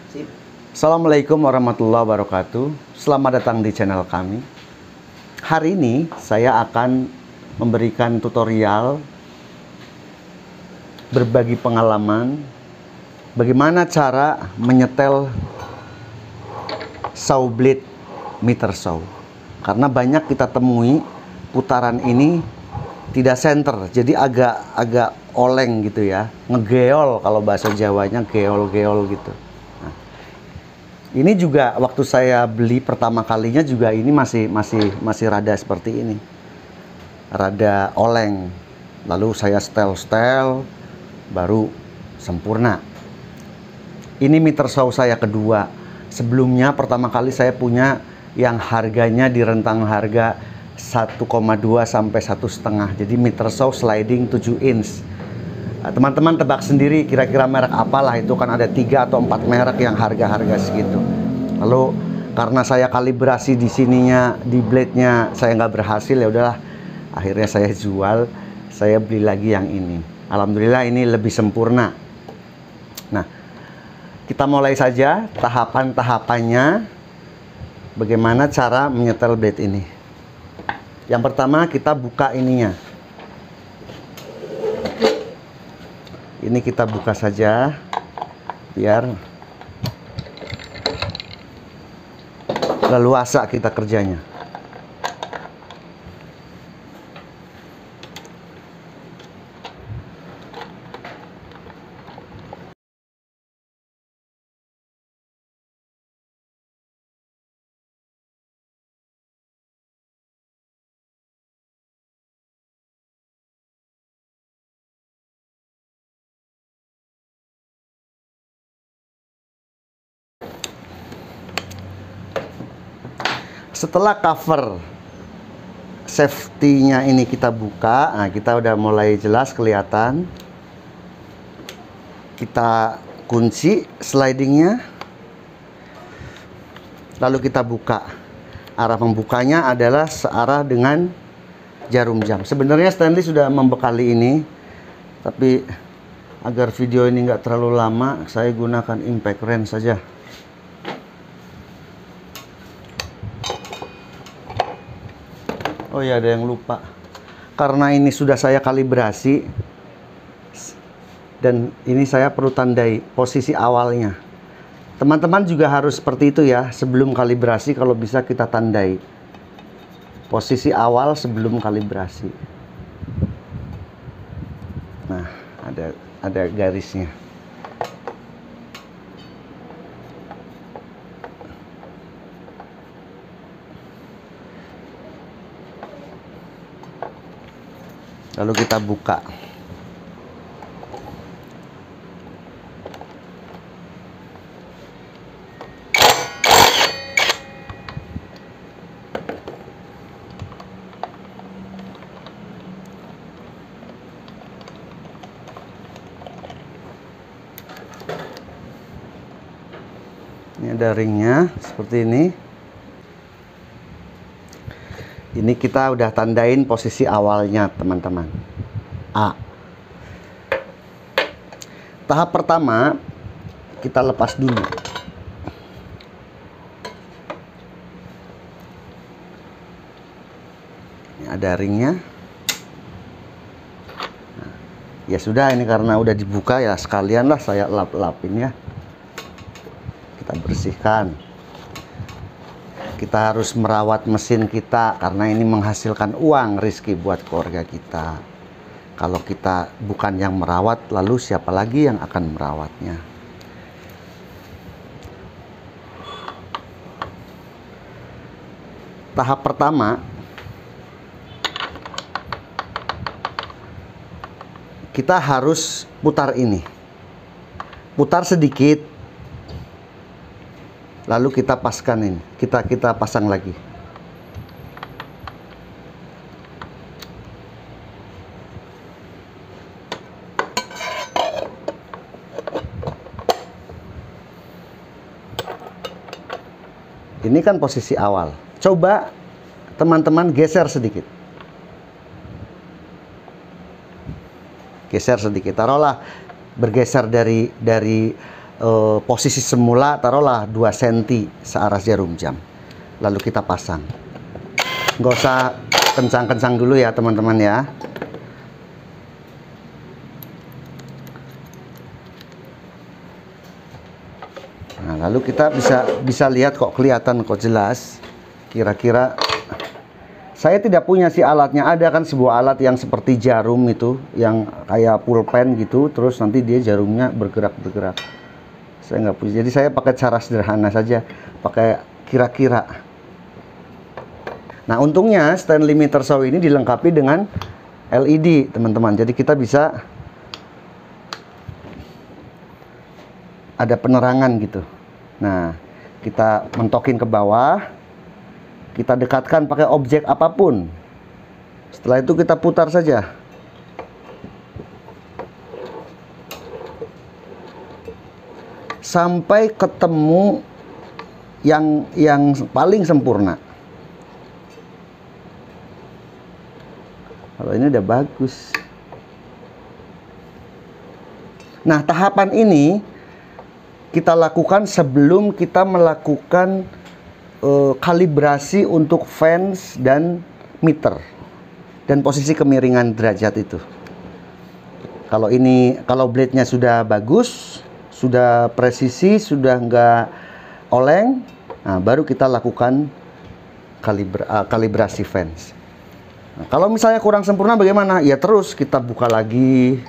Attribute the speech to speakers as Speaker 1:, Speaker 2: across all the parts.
Speaker 1: Sip.
Speaker 2: Assalamualaikum warahmatullahi wabarakatuh. Selamat datang di channel kami. Hari ini saya akan memberikan tutorial, berbagi pengalaman bagaimana cara menyetel saw blade meter saw. Karena banyak kita temui putaran ini tidak center, jadi agak oleng gitu ya, ngegeol kalau bahasa Jawanya, geol-geol gitu. Ini juga waktu saya beli pertama kalinya juga ini masih rada seperti ini. Rada oleng. Lalu saya setel baru sempurna. Ini meter saw saya kedua. Sebelumnya pertama kali saya punya yang harganya di rentang harga 1,2 sampai 1,5. Jadi meter saw sliding 7 inch. Teman-teman tebak sendiri kira-kira merek apalah, itu kan ada 3 atau 4 merek yang harga-harga segitu. Lalu karena saya kalibrasi di sininya, di blade-nya saya nggak berhasil, ya udahlah, akhirnya saya jual, saya beli lagi yang ini. Alhamdulillah ini lebih sempurna. Nah, kita mulai saja tahapan-tahapannya, bagaimana cara menyetel blade ini. Yang pertama kita buka ininya. Ini kita buka saja biar leluasa kita kerjanya. Setelah cover safety-nya ini kita buka, nah kita udah mulai jelas kelihatan. Kita kunci slidingnya, lalu kita buka. Arah membukanya adalah searah dengan jarum jam. Sebenarnya Stanley sudah membekali ini, tapi agar video ini nggak terlalu lama, saya gunakan impact wrench saja. Oh ya, ada yang lupa. Karena ini sudah saya kalibrasi dan ini saya perlu tandai posisi awalnya. Teman-teman juga harus seperti itu ya, sebelum kalibrasi kalau bisa kita tandai posisi awal sebelum kalibrasi. Nah, ada garisnya. Lalu kita buka. Ini ada ringnya seperti ini. Ini kita udah tandain posisi awalnya, teman-teman. A. Tahap pertama kita lepas dulu. Ini ada ringnya. Nah, ya sudah, ini karena udah dibuka ya sekalian lah saya lap-lapin ya. Kita bersihkan. Kita harus merawat mesin kita karena ini menghasilkan uang rezeki buat keluarga kita. Kalau kita bukan yang merawat, lalu siapa lagi yang akan merawatnya? Tahap pertama, kita harus putar ini. Putar sedikit. Lalu kita paskan ini, kita pasang lagi. Ini kan posisi awal. Coba teman-teman geser sedikit. Geser sedikit. Taruhlah bergeser dari posisi semula taruhlah 2 cm searah jarum jam. Lalu kita pasang. Nggak usah kencang-kencang dulu ya teman-teman ya. Nah, lalu kita bisa lihat kok, kelihatan kok jelas. Kira-kira saya tidak punya sih alatnya. Ada kan sebuah alat yang seperti jarum itu, yang kayak pulpen gitu, terus nanti dia jarumnya bergerak-bergerak. Saya nggak punya. Jadi saya pakai cara sederhana saja, pakai kira-kira. Nah, untungnya stand limiter saw ini dilengkapi dengan LED, teman-teman. Jadi kita bisa ada penerangan gitu. Nah, kita mentokin ke bawah, kita dekatkan pakai objek apapun. Setelah itu kita putar saja. Sampai ketemu yang paling sempurna. Kalau ini udah bagus. Nah, tahapan ini kita lakukan sebelum kita melakukan kalibrasi untuk fans dan meter dan posisi kemiringan derajat itu. Kalau blade-nya sudah bagus, sudah presisi, sudah nggak oleng, nah baru kita lakukan kalibrasi fans. Nah, kalau misalnya kurang sempurna bagaimana? Ya terus kita buka lagi.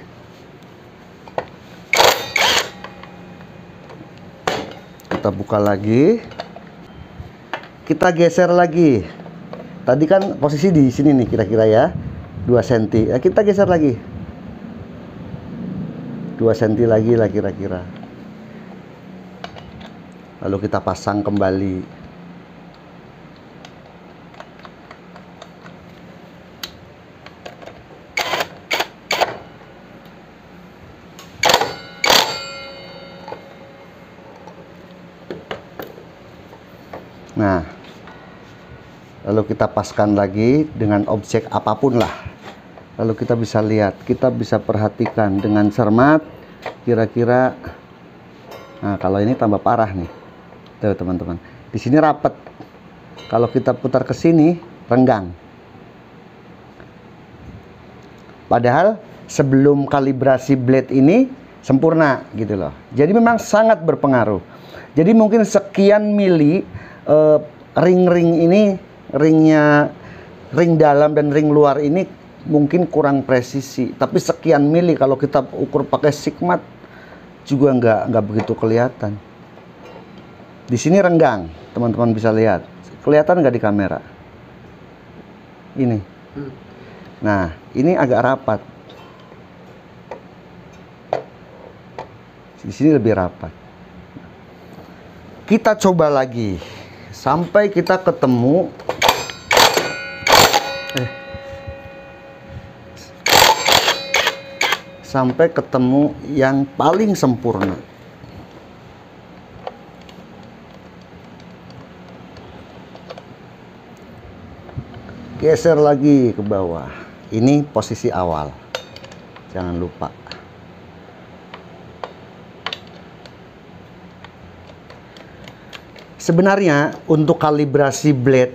Speaker 2: Kita buka lagi. Kita geser lagi. Tadi kan posisi di sini nih kira-kira ya. 2 cm. Ya, kita geser lagi. 2 cm lagi lah kira-kira. Lalu kita pasang kembali. Nah, lalu kita paskan lagi dengan objek apapun lah. Lalu kita bisa lihat, kita bisa perhatikan dengan cermat kira-kira. Nah, kalau ini tambah parah nih. Tuh, teman-teman. Di sini rapat. Kalau kita putar ke sini, renggang. Padahal sebelum kalibrasi blade ini sempurna gitu loh. Jadi memang sangat berpengaruh. Jadi mungkin sekian mili ring-ring ini, ring dalam dan ring luar ini mungkin kurang presisi, tapi sekian mili kalau kita ukur pakai sigmat juga nggak begitu kelihatan. Di sini renggang, teman-teman bisa lihat. Kelihatan nggak di kamera? Ini. Nah, ini agak rapat. Di sini lebih rapat. Kita coba lagi sampai kita ketemu yang paling sempurna. Geser lagi ke bawah. Ini posisi awal. Jangan lupa. Sebenarnya untuk kalibrasi blade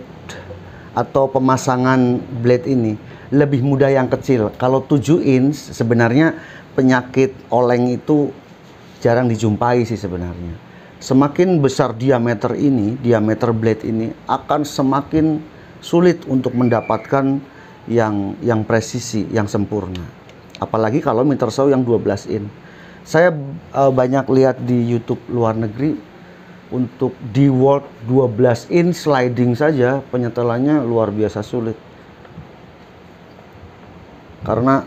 Speaker 2: atau pemasangan blade ini lebih mudah yang kecil. Kalau 7 inch sebenarnya penyakit oleng itu jarang dijumpai sih sebenarnya. Semakin besar diameter ini, diameter blade ini akan semakin sulit untuk mendapatkan yang presisi, yang sempurna. Apalagi kalau meter saw yang 12 inch. Saya banyak lihat di YouTube luar negeri. Untuk di World 12 inch sliding saja penyetelannya luar biasa sulit. Karena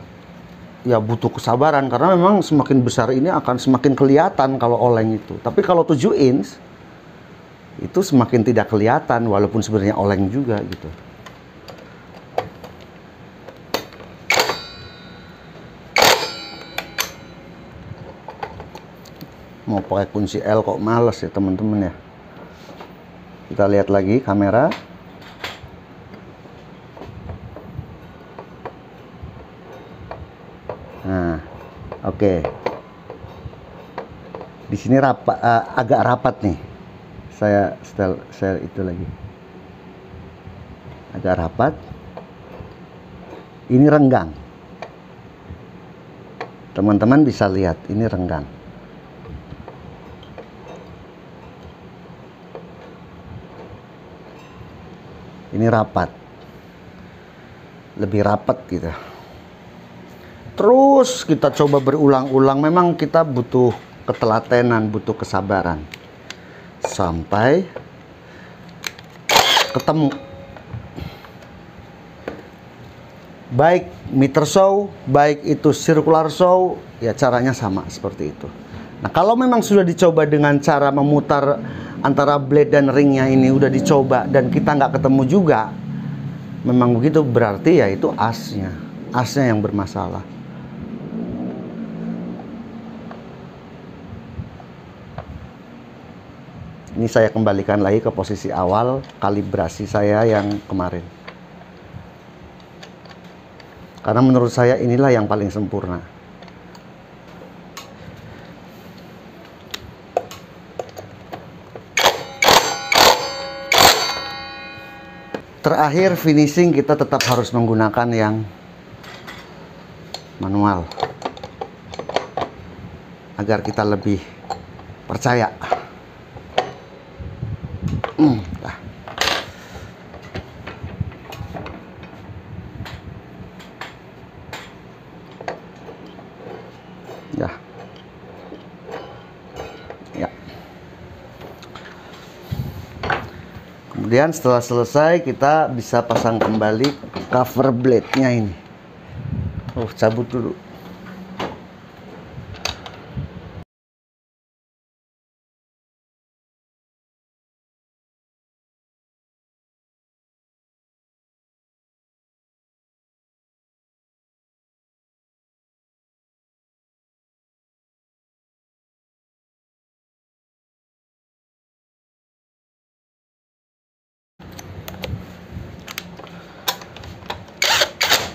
Speaker 2: ya butuh kesabaran, karena memang semakin besar ini akan semakin kelihatan kalau oleng itu. Tapi kalau 7 inch itu semakin tidak kelihatan walaupun sebenarnya oleng juga gitu. Mau pakai kunci L kok males ya teman-teman ya. Kita lihat lagi kamera. Nah, oke. Di sini agak rapat nih. Saya itu lagi. Agak rapat. Ini renggang. Teman-teman bisa lihat, ini renggang. Ini rapat. Lebih rapat gitu. Terus kita coba berulang-ulang. Memang kita butuh ketelatenan, butuh kesabaran. Sampai ketemu. Baik meter saw, baik itu circular saw, ya caranya sama seperti itu. Nah, kalau memang sudah dicoba dengan cara memutar antara blade dan ringnya ini udah dicoba dan kita nggak ketemu juga, memang begitu, berarti ya itu asnya yang bermasalah. Ini saya kembalikan lagi ke posisi awal kalibrasi saya yang kemarin. Karena menurut saya inilah yang paling sempurna. Terakhir finishing kita tetap harus menggunakan yang manual. Agar kita lebih percaya. Ya. Ya. Kemudian setelah selesai kita bisa pasang kembali cover blade-nya ini. Cabut dulu.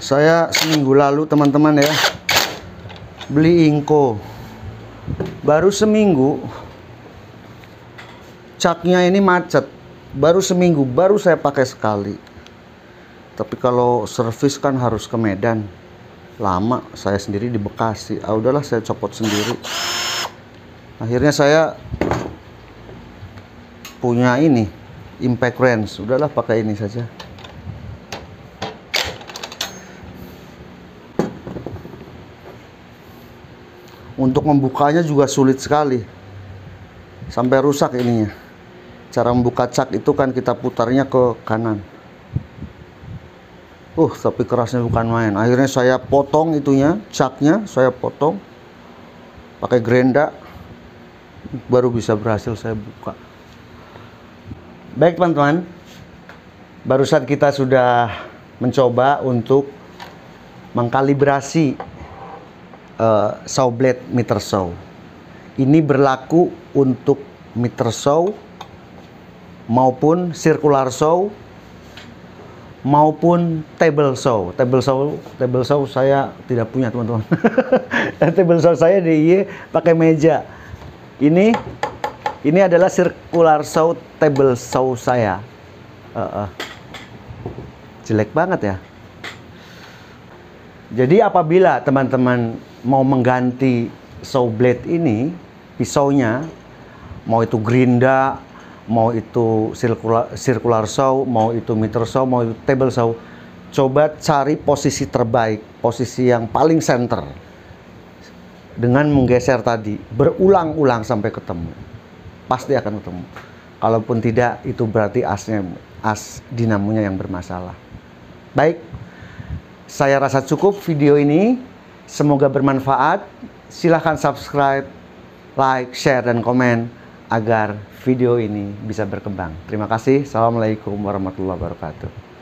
Speaker 2: Saya seminggu lalu teman-teman ya beli Inco, baru seminggu caknya ini macet, baru seminggu, baru saya pakai sekali. Tapi kalau servis kan harus ke Medan, lama. Saya sendiri di Bekasi, udahlah saya copot sendiri. Akhirnya saya punya ini impact wrench, udahlah pakai ini saja. Untuk membukanya juga sulit sekali, sampai rusak ininya. Cara membuka cak itu kan kita putarnya ke kanan. Tapi kerasnya bukan main. Akhirnya saya potong itunya, caknya saya potong pakai gerenda, baru bisa berhasil saya buka. Baik teman-teman, barusan kita sudah mencoba untuk mengkalibrasi saw blade meter saw. Ini berlaku untuk meter saw maupun circular saw maupun table saw. Table saw saya tidak punya teman-teman. Table saw saya DIY pakai meja. Ini adalah circular saw, table saw saya. Jelek banget ya. Jadi apabila teman-teman mau mengganti saw blade ini, pisaunya, mau itu gerinda, mau itu circular saw, mau itu meter saw, mau itu table saw, coba cari posisi terbaik, posisi yang paling center. Dengan menggeser tadi, berulang-ulang sampai ketemu. Pasti akan ketemu. Kalaupun tidak, itu berarti as dinamonya yang bermasalah. Baik, saya rasa cukup video ini. Semoga bermanfaat. Silahkan subscribe, like, share, dan komen agar video ini bisa berkembang. Terima kasih. Assalamualaikum warahmatullahi wabarakatuh.